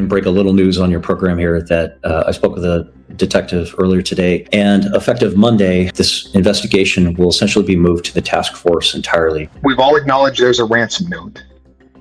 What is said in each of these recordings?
can break a little news on your program here that I spoke with a detective earlier today, and effective Monday, this investigation will essentially be moved to the task force entirely. We've all acknowledged there's a ransom note.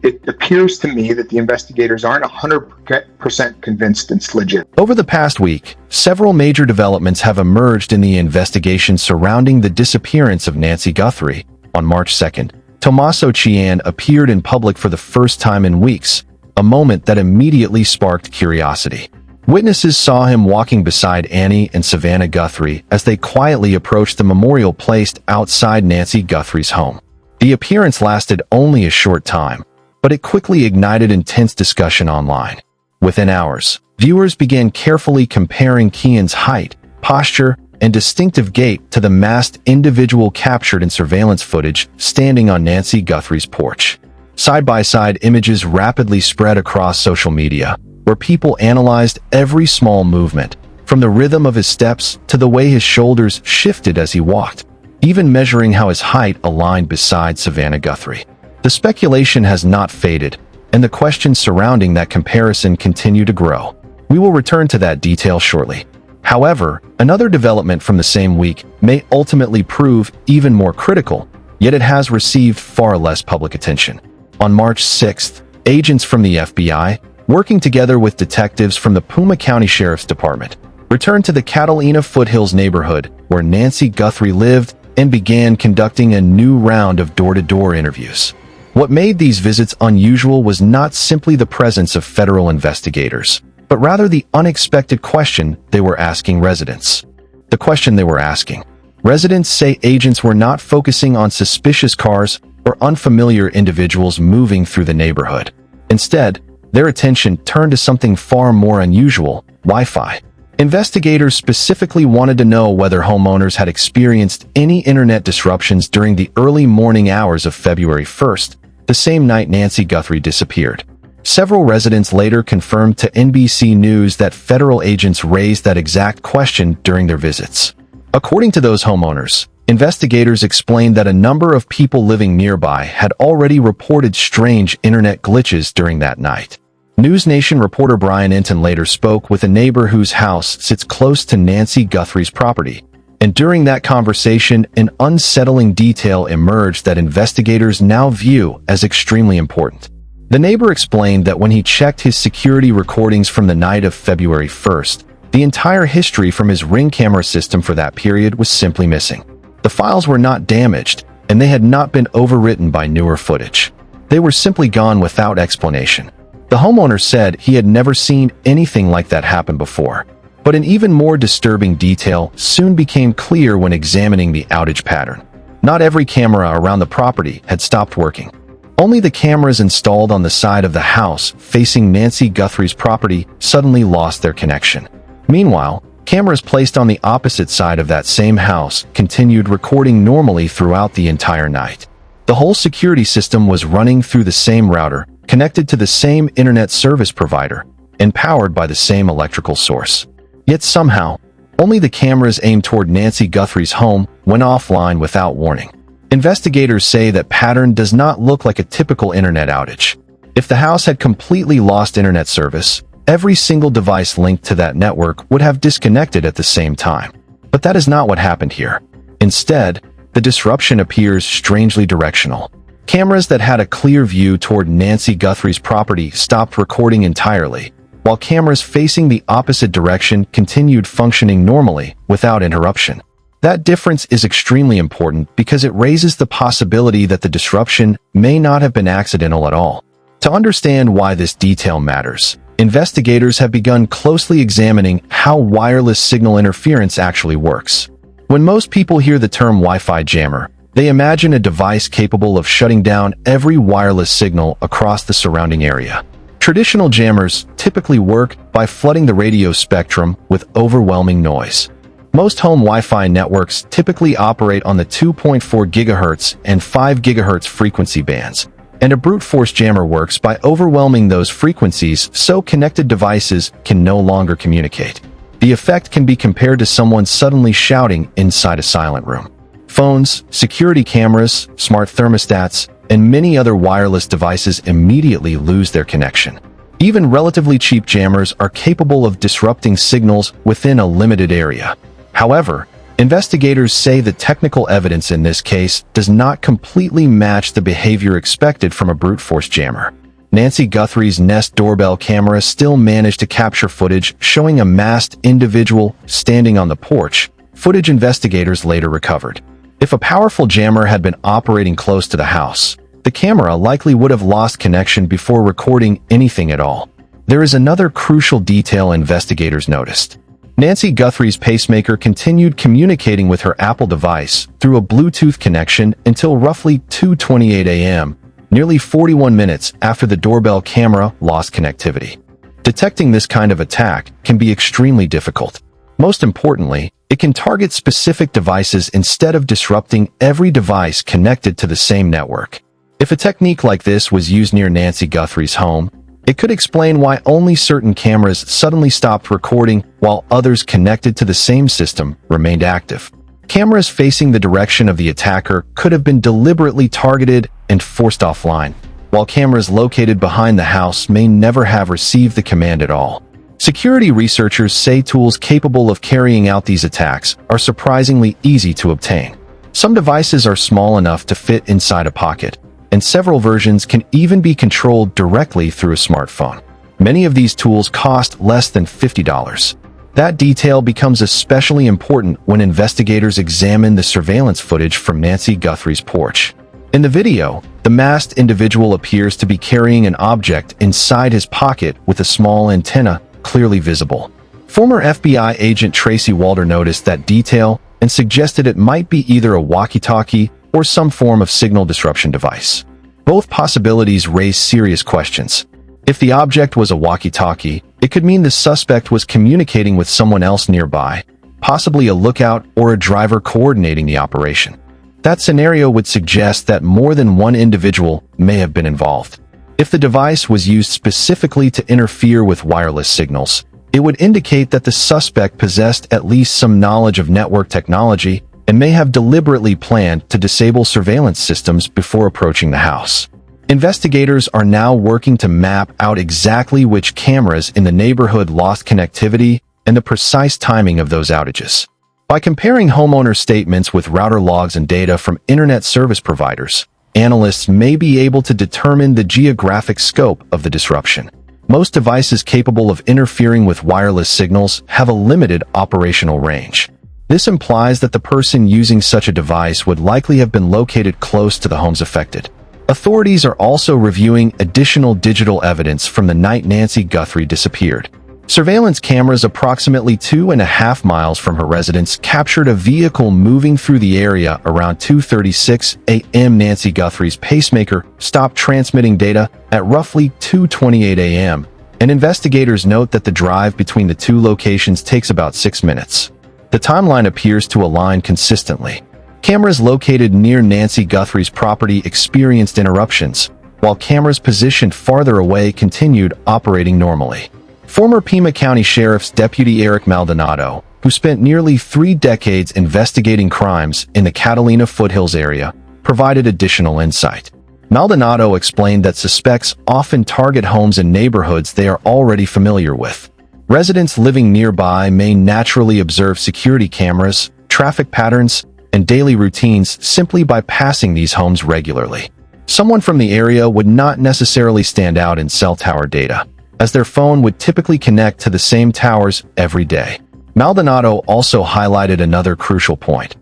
It appears to me that the investigators aren't 100% convinced it's legit. Over the past week, several major developments have emerged in the investigation surrounding the disappearance of Nancy Guthrie. On March 2nd, Tommaso Cioni appeared in public for the first time in weeks, a moment that immediately sparked curiosity. Witnesses saw him walking beside Annie and Savannah Guthrie as they quietly approached the memorial placed outside Nancy Guthrie's home. The appearance lasted only a short time, but it quickly ignited intense discussion online. Within hours, viewers began carefully comparing Cion's height, posture, and distinctive gait to the masked individual captured in surveillance footage standing on Nancy Guthrie's porch. Side-by-side images rapidly spread across social media, where people analyzed every small movement, from the rhythm of his steps to the way his shoulders shifted as he walked, even measuring how his height aligned beside Savannah Guthrie. The speculation has not faded, and the questions surrounding that comparison continue to grow. We will return to that detail shortly. However, another development from the same week may ultimately prove even more critical, yet it has received far less public attention. On March 6th, agents from the FBI, working together with detectives from the Pima County Sheriff's Department, returned to the Catalina Foothills neighborhood where Nancy Guthrie lived and began conducting a new round of door-to-door interviews. What made these visits unusual was not simply the presence of federal investigators, but rather the unexpected question they were asking residents. The question they were asking. Residents say agents were not focusing on suspicious cars or unfamiliar individuals moving through the neighborhood. Instead, their attention turned to something far more unusual: Wi-Fi. Investigators specifically wanted to know whether homeowners had experienced any internet disruptions during the early morning hours of February 1st, the same night Nancy Guthrie disappeared. Several residents later confirmed to NBC News that federal agents raised that exact question during their visits. According to those homeowners, investigators explained that a number of people living nearby had already reported strange internet glitches during that night. News Nation reporter Brian Enton later spoke with a neighbor whose house sits close to Nancy Guthrie's property, and during that conversation, an unsettling detail emerged that investigators now view as extremely important. The neighbor explained that when he checked his security recordings from the night of February 1st, the entire history from his Ring camera system for that period was simply missing. The files were not damaged, and they had not been overwritten by newer footage. They were simply gone without explanation. The homeowner said he had never seen anything like that happen before. But an even more disturbing detail soon became clear when examining the outage pattern. Not every camera around the property had stopped working. Only the cameras installed on the side of the house facing Nancy Guthrie's property suddenly lost their connection. Meanwhile, cameras placed on the opposite side of that same house continued recording normally throughout the entire night. The whole security system was running through the same router, connected to the same internet service provider, and powered by the same electrical source. Yet somehow, only the cameras aimed toward Nancy Guthrie's home went offline without warning. Investigators say that pattern does not look like a typical internet outage. If the house had completely lost internet service, every single device linked to that network would have disconnected at the same time. But that is not what happened here. Instead, the disruption appears strangely directional. Cameras that had a clear view toward Nancy Guthrie's property stopped recording entirely, while cameras facing the opposite direction continued functioning normally without interruption. That difference is extremely important because it raises the possibility that the disruption may not have been accidental at all. To understand why this detail matters, investigators have begun closely examining how wireless signal interference actually works. When most people hear the term Wi-Fi jammer, they imagine a device capable of shutting down every wireless signal across the surrounding area. Traditional jammers typically work by flooding the radio spectrum with overwhelming noise. Most home Wi-Fi networks typically operate on the 2.4 GHz and 5 GHz frequency bands, and a brute force jammer works by overwhelming those frequencies so connected devices can no longer communicate. The effect can be compared to someone suddenly shouting inside a silent room. Phones, security cameras, smart thermostats, and many other wireless devices immediately lose their connection. Even relatively cheap jammers are capable of disrupting signals within a limited area. However, investigators say the technical evidence in this case does not completely match the behavior expected from a brute force jammer. Nancy Guthrie's Nest doorbell camera still managed to capture footage showing a masked individual standing on the porch, footage investigators later recovered. If a powerful jammer had been operating close to the house, the camera likely would have lost connection before recording anything at all. There is another crucial detail investigators noticed. Nancy Guthrie's pacemaker continued communicating with her Apple device through a Bluetooth connection until roughly 2:28 a.m., nearly 41 minutes after the doorbell camera lost connectivity. Detecting this kind of attack can be extremely difficult. Most importantly, it can target specific devices instead of disrupting every device connected to the same network. If a technique like this was used near Nancy Guthrie's home, it could explain why only certain cameras suddenly stopped recording while others connected to the same system remained active. Cameras facing the direction of the attacker could have been deliberately targeted and forced offline, while cameras located behind the house may never have received the command at all. Security researchers say tools capable of carrying out these attacks are surprisingly easy to obtain. Some devices are small enough to fit inside a pocket, and several versions can even be controlled directly through a smartphone. Many of these tools cost less than $50. That detail becomes especially important when investigators examine the surveillance footage from Nancy Guthrie's porch. In the video, the masked individual appears to be carrying an object inside his pocket with a small antenna clearly visible. Former FBI agent Tracy Walder noticed that detail and suggested it might be either a walkie-talkie or some form of signal disruption device. Both possibilities raise serious questions. If the object was a walkie-talkie, it could mean the suspect was communicating with someone else nearby, possibly a lookout or a driver coordinating the operation. That scenario would suggest that more than one individual may have been involved. If the device was used specifically to interfere with wireless signals, it would indicate that the suspect possessed at least some knowledge of network technology and may have deliberately planned to disable surveillance systems before approaching the house. Investigators are now working to map out exactly which cameras in the neighborhood lost connectivity and the precise timing of those outages. By comparing homeowner statements with router logs and data from internet service providers, analysts may be able to determine the geographic scope of the disruption. Most devices capable of interfering with wireless signals have a limited operational range. This implies that the person using such a device would likely have been located close to the homes affected. Authorities are also reviewing additional digital evidence from the night Nancy Guthrie disappeared. Surveillance cameras approximately 2.5 miles from her residence captured a vehicle moving through the area around 2:36 a.m. Nancy Guthrie's pacemaker stopped transmitting data at roughly 2:28 a.m., and investigators note that the drive between the two locations takes about 6 minutes. The timeline appears to align consistently. Cameras located near Nancy Guthrie's property experienced interruptions, while cameras positioned farther away continued operating normally. Former Pima County Sheriff's Deputy Eric Maldonado, who spent nearly 3 decades investigating crimes in the Catalina foothills area, provided additional insight. Maldonado explained that suspects often target homes in neighborhoods they are already familiar with. Residents living nearby may naturally observe security cameras, traffic patterns, and daily routines simply by passing these homes regularly. Someone from the area would not necessarily stand out in cell tower data, as their phone would typically connect to the same towers every day. Maldonado also highlighted another crucial point.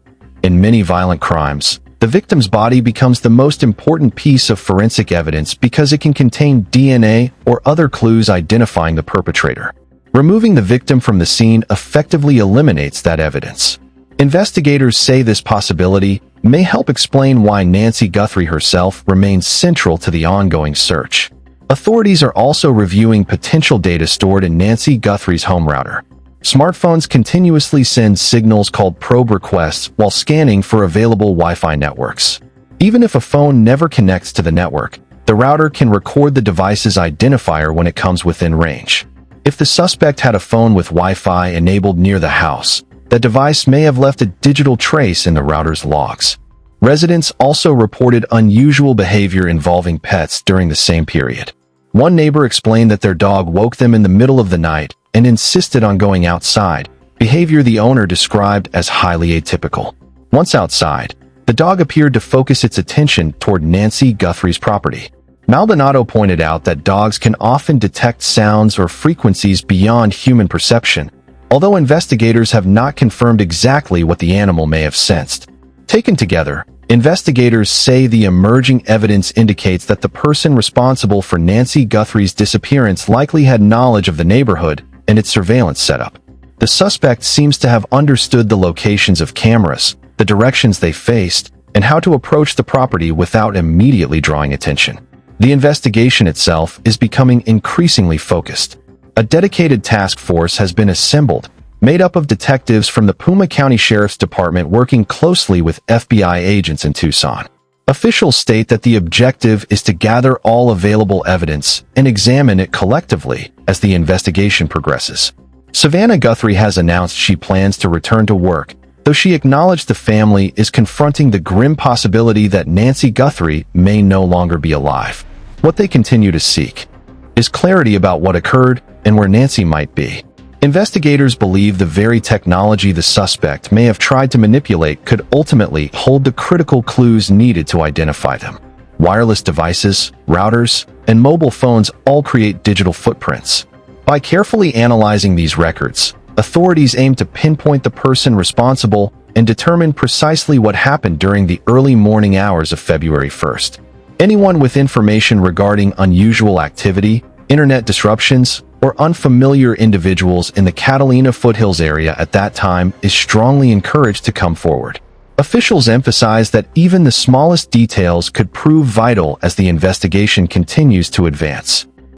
In many violent crimes, the victim's body becomes the most important piece of forensic evidence because it can contain DNA or other clues identifying the perpetrator. Removing the victim from the scene effectively eliminates that evidence. Investigators say this possibility may help explain why Nancy Guthrie herself remains central to the ongoing search. Authorities are also reviewing potential data stored in Nancy Guthrie's home router. Smartphones continuously send signals called probe requests while scanning for available Wi-Fi networks. Even if a phone never connects to the network, the router can record the device's identifier when it comes within range. If the suspect had a phone with Wi-Fi enabled near the house, the device may have left a digital trace in the router's logs. Residents also reported unusual behavior involving pets during the same period. One neighbor explained that their dog woke them in the middle of the night and insisted on going outside, behavior the owner described as highly atypical. Once outside, the dog appeared to focus its attention toward Nancy Guthrie's property. Maldonado pointed out that dogs can often detect sounds or frequencies beyond human perception, although investigators have not confirmed exactly what the animal may have sensed. Taken together, investigators say the emerging evidence indicates that the person responsible for Nancy Guthrie's disappearance likely had knowledge of the neighborhood and its surveillance setup. The suspect seems to have understood the locations of cameras, the directions they faced, and how to approach the property without immediately drawing attention. The investigation itself is becoming increasingly focused. A dedicated task force has been assembled, made up of detectives from the Pima County Sheriff's Department working closely with FBI agents in Tucson. Officials state that the objective is to gather all available evidence and examine it collectively as the investigation progresses. Savannah Guthrie has announced she plans to return to work, though she acknowledged the family is confronting the grim possibility that Nancy Guthrie may no longer be alive. What they continue to seek is clarity about what occurred and where Nancy might be. Investigators believe the very technology the suspect may have tried to manipulate could ultimately hold the critical clues needed to identify them. Wireless devices, routers, and mobile phones all create digital footprints. By carefully analyzing these records, authorities aim to pinpoint the person responsible and determine precisely what happened during the early morning hours of February 1st. Anyone with information regarding unusual activity, internet disruptions, or unfamiliar individuals in the Catalina foothills area at that time is strongly encouraged to come forward. Officials emphasize that even the smallest details could prove vital as the investigation continues to advance.